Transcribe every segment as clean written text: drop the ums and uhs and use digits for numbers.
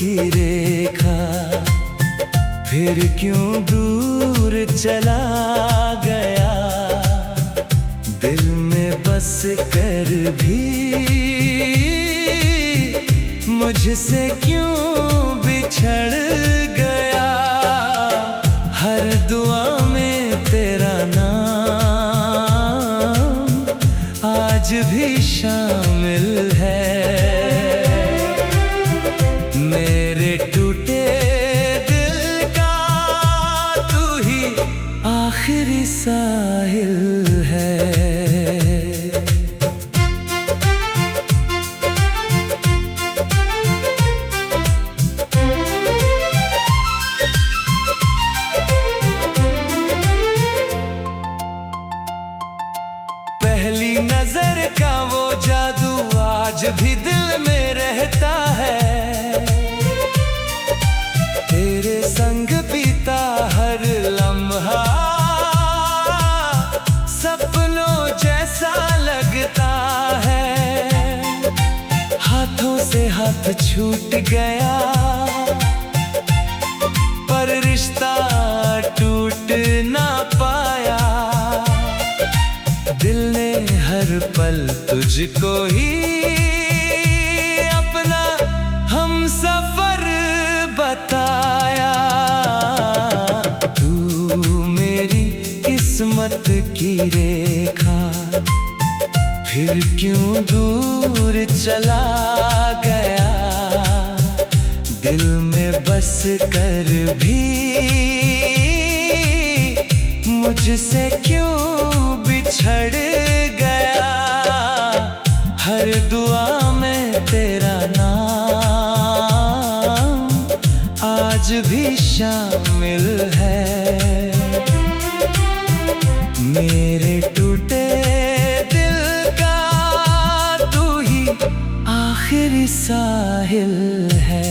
की रेखा, फिर क्यों दूर चला गया। दिल में बस कर भी मुझसे क्यों बिछड़ गया। हर दुआ में तेरा नाम आज भी शामिल है। मेरे टूटे दिल का तू ही आखिरी साहिल है। पहली नजर का वो जादू आज भी दिल में रहता है। तेरे संग बीता हर लम्हा सपनों जैसा लगता है। हाथों से हाथ छूट गया पर रिश्ता टूट ना पाया। दिल ने हर पल तुझको ही अपना हम सफर बताया। तू मेरी किस्मत की रेखा, फिर क्यों दूर चला गया। दिल में बस कर भी मुझसे क्यों बिछड़ गया। हर दुआ में तेरा नाम आज भी शामिल है। मेरे टूटे दिल का तू ही आखिरी साहिल है।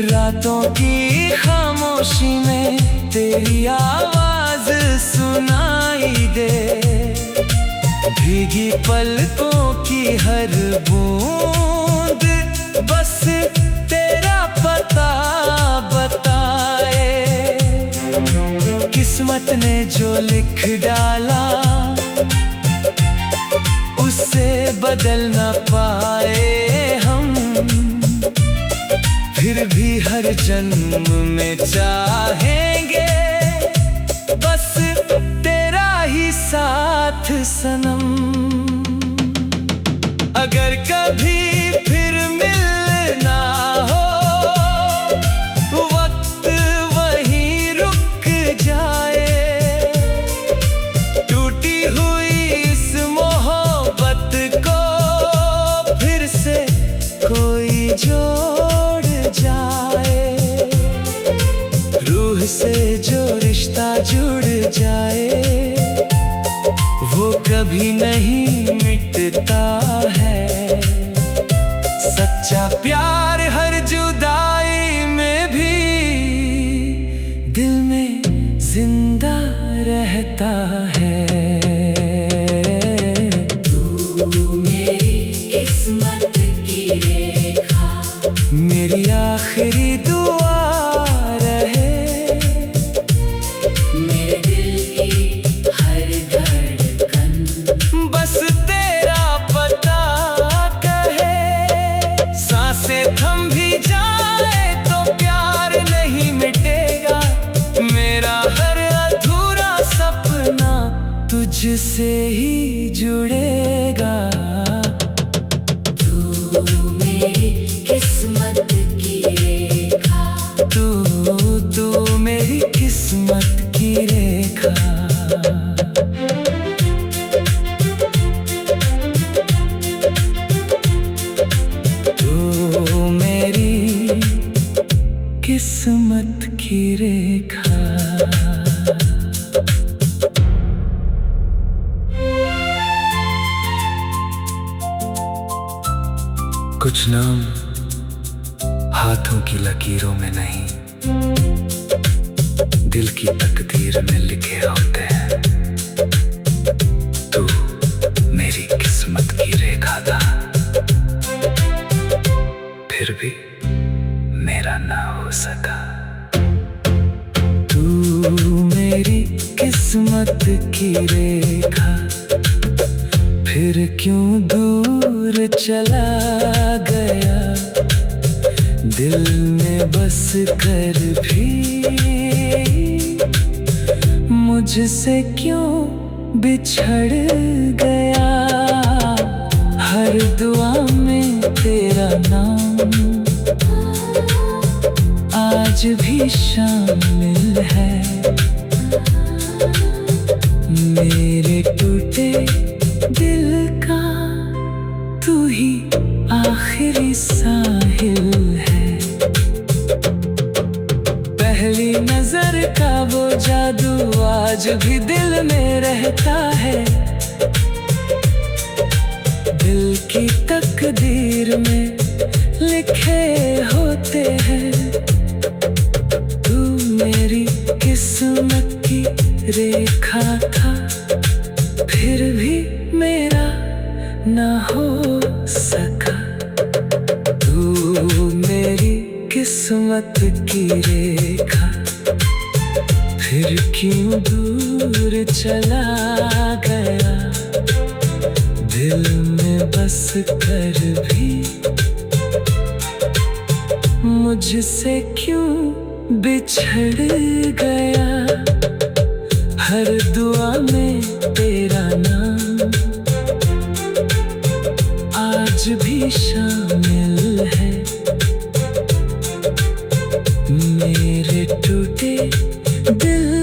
रातों की खामोशी में तेरी आवाज सुनाई दे। भीगी पलकों की हर बूंद बस तेरा पता बताए। किस्मत ने जो लिख डाला उससे बदल ना पाए हम। फिर भी हर जन्म में चाहेंगे बस तेरा ही साथ सनम। अगर कभी फिर मिलना हो वक्त वहीं रुक जाए। टूटी हुई इस मोहब्बत को फिर से कोई जोड़ जाए। रूह से जो रिश्ता जुड़ जाए वो कभी नहीं मिटता है। सच्चा प्यार हर जुदाई में भी दिल में जिंदा रहता है। तू मेरी किस्मत की रेखा, मेरी आखिरी दुआ रहे। मेरे दिल की हर धड़कन बस तेरा पता कहे। सांसें थम भी जाए तो प्यार नहीं मिटेगा। मेरा हर अधूरा सपना तुझसे ही जुड़ेगा। तू मेरी किस्मत की रेखा, तू मेरी किस्मत की रेखा। कुछ नाम हाथों की लकीरों में नहीं, दिल की तकदीर में लिखे होते हैं। तू मेरी किस्मत की रेखा था, फिर भी मेरा ना हो सका। तू मेरी किस्मत की रेखा, फिर क्यों दूर चला गया, दिल में बस कर भी मुझसे क्यों बिछड़ गया। हर दुआ में तेरा नाम आज भी शामिल है। मेरे टूटे दिल का तू ही आखिरी साहिल है। पहली नजर का वो जादू आज भी दिल में रहता है। दिल की तकदीर में लिखे होते हैं। तू मेरी किस्मत की रेखा था, फिर भी मेरा ना हो सका। तू मेरी किस्मत की रेखा, फिर क्यों दूर चला गया, दिल में बस कर भी मुझसे क्यों बिछड़ गया। हर दुआ में तेरा नाम आज भी शामिल है। मेरे टूटे दिल